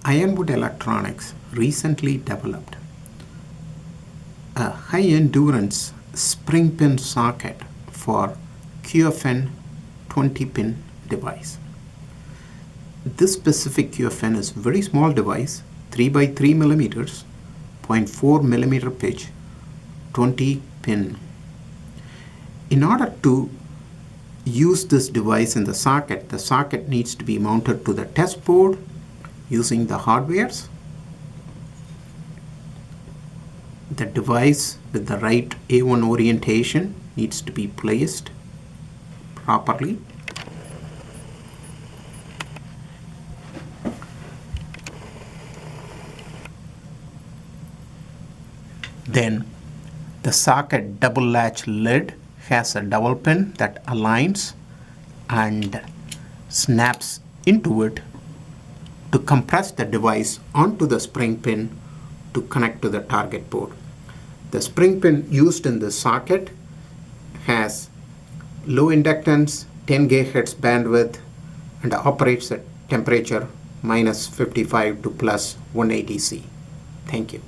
Ironwood Electronics recently developed a high endurance spring pin socket for QFN20 pin device. This specific QFN is a very small device, 3 by 3 millimeters, 0.4 millimeter pitch, 20 pin. In order to use this device in the socket needs to be mounted to the test board using the hardwares. The device with the right A1 orientation needs to be placed properly. Then the socket double latch lid has a double pin that aligns and snaps into it to compress the device onto the spring pin to connect to the target board. The spring pin used in this socket has low inductance, 10 GHz bandwidth, and operates at temperature -55 to +180 C. Thank you.